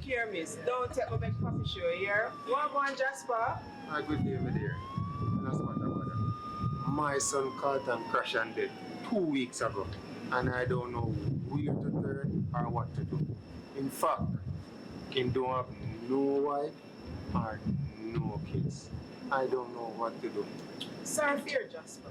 care, miss. Don't take me back coffee show here. You want to go on, Jasper? Good day, my dear. That's what about it. My son caught and crashed and dead 2 weeks ago. And I don't know where to turn or what to do. In fact, him don't have no wife or no kids. I don't know what to do. Sorry for your Jasper.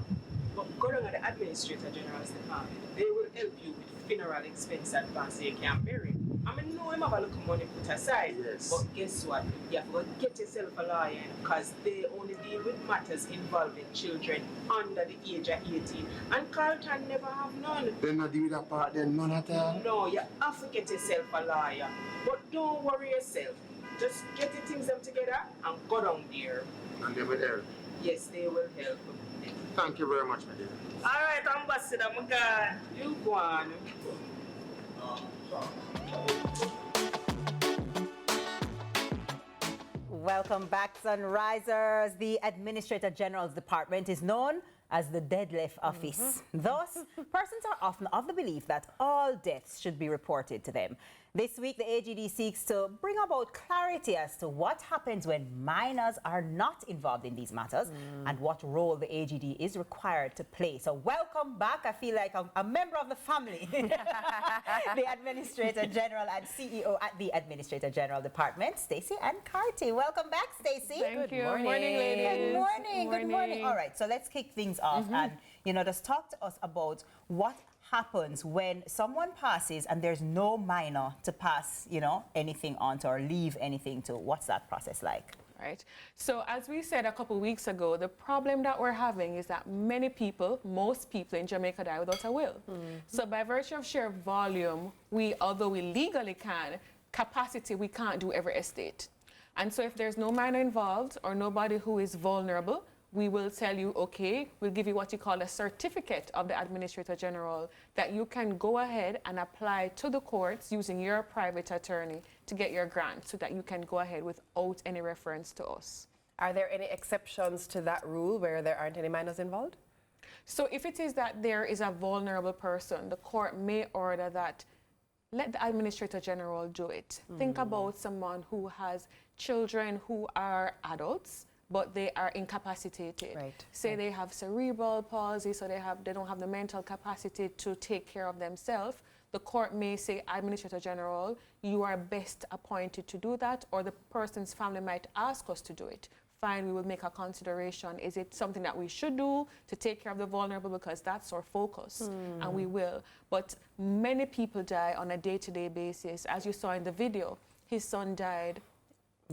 But go down to the Administrator General's department. They will help you with funeral expense advance so you can bury him. I mean, no, him have a little money put aside. Yes. But guess what? You have to get yourself a lawyer because they only deal with matters involving children under the age of 18. And Carlton never have none. They not deal with that part then, none at all? No, you have to get yourself a lawyer. But don't worry yourself. Just get your things them together and go down there. And they will help. Yes, they will help. Thank you very much, my dear. All right, Ambassador, my God. You go on. Welcome back, Sunrisers. The Administrator General's Department is known as the Deadlift Office. Thus, persons are often of the belief that all deaths should be reported to them. This week, the AGD seeks to bring about clarity as to what happens when minors are not involved in these matters and what role the AGD is required to play. So welcome back. I feel like I'm a member of the family. The Administrator General and CEO at the Administrator General Department, Stacie-Ann Carty. Welcome back, Stacie. Thank you. Good morning, ladies. Good morning. Good morning. All right, so let's kick things off and, just talk to us about what happens when someone passes and there's no minor to pass, anything on to or leave anything to. What's that process like? Right. So as we said a couple weeks ago, the problem that we're having is that many people, most people in Jamaica die without a will. So by virtue of sheer volume, although we legally can, capacity, we can't do every estate. And so if there's no minor involved or nobody who is vulnerable, we will tell you, okay, we'll give you what you call a certificate of the Administrator General that you can go ahead and apply to the courts using your private attorney to get your grant so that you can go ahead without any reference to us. Are there any exceptions to that rule where there aren't any minors involved? So if it is that there is a vulnerable person, the court may order that let the Administrator General do it. Think about someone who has children who are adults, but they are incapacitated. Right. Say they have cerebral palsy, so they don't have the mental capacity to take care of themselves. The court may say, Administrator General, you are best appointed to do that, or the person's family might ask us to do it. Fine, we will make a consideration. Is it something that we should do to take care of the vulnerable? Because that's our focus, and we will. But many people die on a day-to-day basis. As you saw in the video, his son died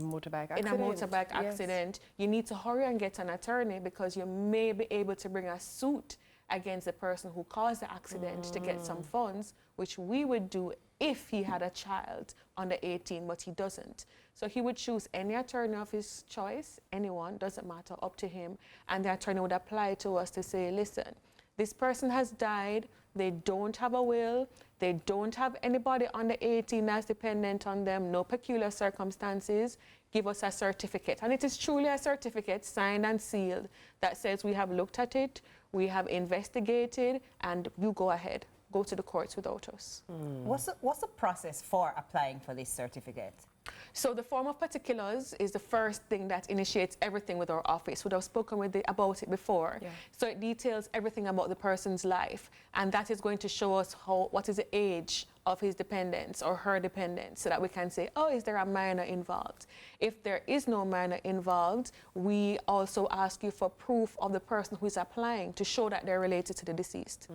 Motorbike in accident. a motorbike accident. You need to hurry and get an attorney because you may be able to bring a suit against the person who caused the accident to get some funds, which we would do if he had a child under 18, but he doesn't. So he would choose any attorney of his choice, anyone, doesn't matter, up to him, and the attorney would apply to us to say, listen, this person has died, they don't have a will, they don't have anybody under 18 that's dependent on them, no peculiar circumstances, give us a certificate. And it is truly a certificate, signed and sealed, that says we have looked at it, we have investigated, and you go ahead, go to the courts without us. What's the process for applying for this certificate? So the form of particulars is the first thing that initiates everything with our office. We've spoken about it before. Yeah. So it details everything about the person's life, and that is going to show us what is the age of his dependents or her dependents, so that we can say, oh, is there a minor involved? If there is no minor involved, we also ask you for proof of the person who is applying to show that they're related to the deceased.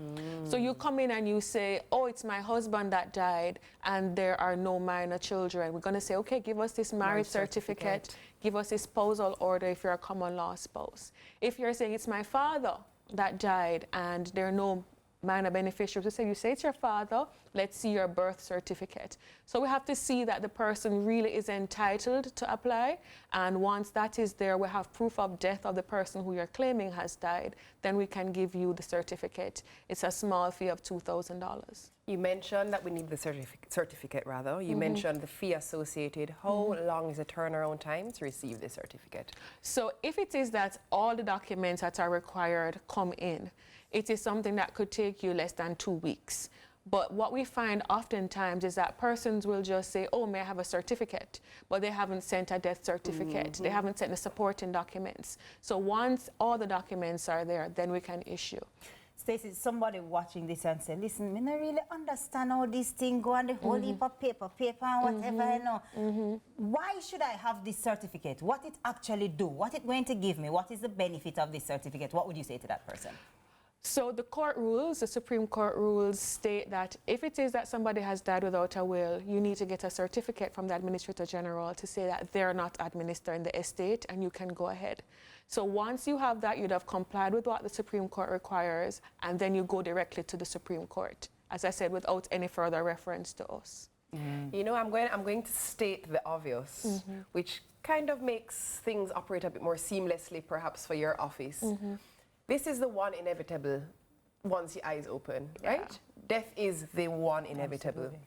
So you come in and you say, oh, it's my husband that died and there are no minor children. We're going to say, okay, give us this marriage certificate, give us this spousal order if you're a common law spouse. If you're saying it's my father that died and there are no minor beneficiaries, you say it's your father, let's see your birth certificate. So we have to see that the person really is entitled to apply, and once that is there, we have proof of death of the person who you're claiming has died, then we can give you the certificate. It's a small fee of $2,000. You mentioned that we need the certificate. You mentioned the fee associated. How long is the turnaround time to receive the certificate? So if it is that all the documents that are required come in, it is something that could take you less than 2 weeks. But what we find oftentimes is that persons will just say, oh, may I have a certificate? But they haven't sent a death certificate. They haven't sent the supporting documents. So once all the documents are there, then we can issue. Stacie, somebody watching this and say, listen, I don't really understand how this thing go and the whole heap of paper and whatever, you know. Why should I have this certificate? What it actually do? What it going to give me? What is the benefit of this certificate? What would you say to that person? So the court rules, the Supreme Court rules state that if it is that somebody has died without a will, you need to get a certificate from the Administrator General to say that they're not administering the estate, and you can go ahead. So once you have that, you'd have complied with what the Supreme Court requires, and then you go directly to the Supreme Court, as I said, without any further reference to us. You know, I'm going to state the obvious, which kind of makes things operate a bit more seamlessly, perhaps, for your office. This is the one inevitable once your eyes open, right? Death is the one inevitable. Absolutely.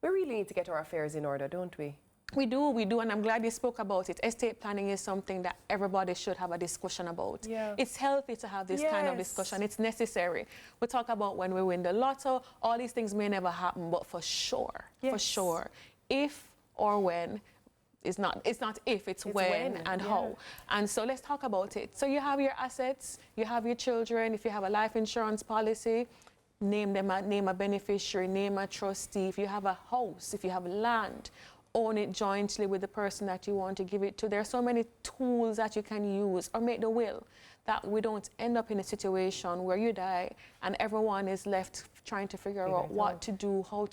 We really need to get our affairs in order, don't we? We do, and I'm glad you spoke about it. Estate planning is something that everybody should have a discussion about. Yeah. It's healthy to have this kind of discussion. It's necessary. We talk about when we win the lotto, all these things may never happen, but for sure, if or when, it's not if, it's when and how. And so let's talk about it. So you have your assets, you have your children. If you have a life insurance policy, name a beneficiary, name a trustee. If you have a house, if you have land, own it jointly with the person that you want to give it to. There are so many tools that you can use, or make the will, that we don't end up in a situation where you die and everyone is left trying to figure out what to do, how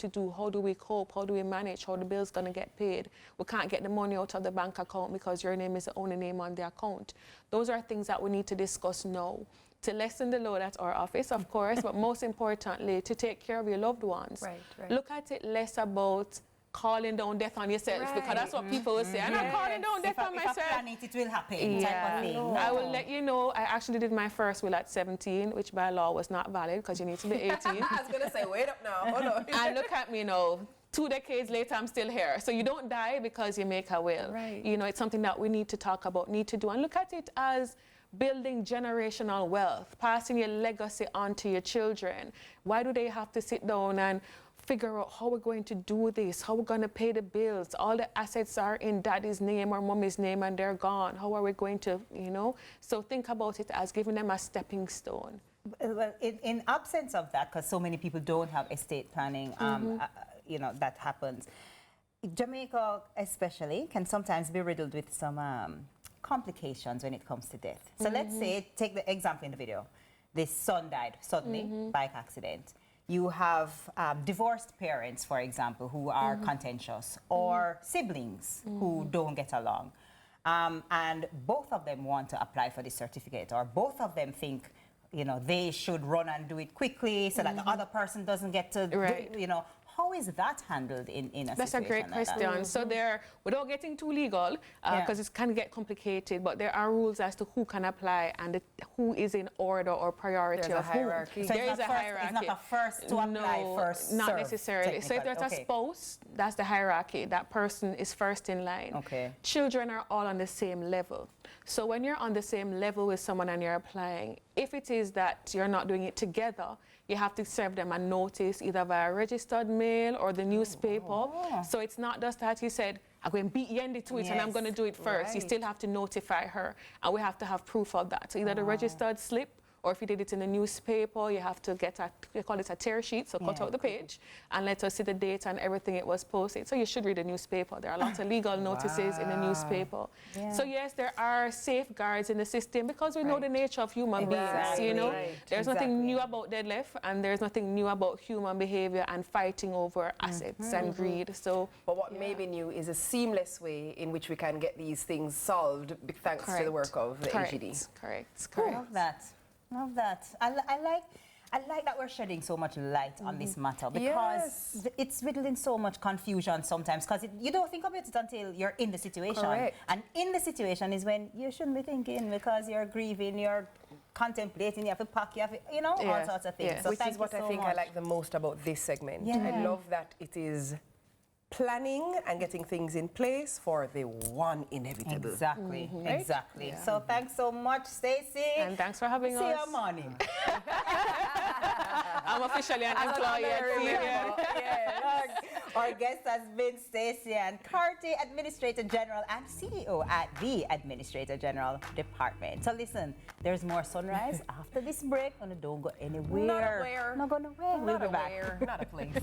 do we cope, how do we manage, how the bill's gonna get paid. We can't get the money out of the bank account because your name is the only name on the account. Those are things that we need to discuss now, to lessen the load at our office, of course, but most importantly, to take care of your loved ones. Right. Look at it less about calling down death on yourself, because that's what people will say. I'm not calling down death on myself. If I plan it will happen, type of thing. I will let you know, I actually did my first will at 17, which by law was not valid because you need to be 18. I was going to say, wait up now, hold on. And look at me now. 2 decades later, I'm still here. So you don't die because you make a will. Right. You know, it's something that we need to talk about, need to do. And look at it as building generational wealth, passing your legacy on to your children. Why do they have to sit down and figure out how we're going to do this, how we're going to pay the bills? All the assets are in daddy's name or mommy's name and they're gone. How are we going to, you know? So think about it as giving them a stepping stone. Well, in absence of that, because so many people don't have estate planning, you know, that happens. Jamaica especially can sometimes be riddled with some complications when it comes to death. So let's say, take the example in the video. This son died suddenly, bike accident. You have divorced parents, for example, who are contentious, or siblings who don't get along. And both of them want to apply for this certificate, or both of them think, you know, they should run and do it quickly so that the other person doesn't get to do it, you know. How is that handled in a situation? That's a great question. So there, without getting too legal, because it can get complicated, but there are rules as to who can apply and who is in order or priority. There's a hierarchy. So there is a hierarchy. It's not a first to apply, first not serve, necessarily. So if there's a spouse, that's the hierarchy. That person is first in line. Okay. Children are all on the same level. So when you're on the same level with someone and you're applying, if it is that you're not doing it together, you have to serve them a notice either via registered mail or the newspaper. So it's not just that you said, I'm going to beat Yendi to it and I'm going to do it first. You still have to notify her, and we have to have proof of that. So either the registered slip, or if you did it in the newspaper, you have to get we call it a tear sheet, so cut out the page and let us see the date and everything it was posted. So you should read the newspaper. There are lots of legal notices in the newspaper. So yes, there are safeguards in the system because we know the nature of human beings, you know. There's nothing new about deadlift, and there's nothing new about human behavior and fighting over assets and greed. So, but what may be new is a seamless way in which we can get these things solved thanks to the work of the AGD. Correct. Love that. Love that. I like that we're shedding so much light on this matter, because it's riddled in so much confusion sometimes, because you don't think about it until you're in the situation. Correct. And in the situation is when you shouldn't be thinking, because you're grieving, you're contemplating, you have to pack, you have to, you know, all sorts of things. So which is what I think I like the most about this segment. I love that it is planning and getting things in place for the one inevitable. Exactly, exactly. Yeah. So thanks so much, Stacie. And thanks for having us. See you morning. I'm a officially an As an employee. honorary member, yes. Our guest has been Stacie-Ann Carty, Administrator General and CEO at the Administrator General Department. So listen, there's more Sunrise after this break, and don't go anywhere. Not aware. Not going away. We'll Not be back. aware. Not a place.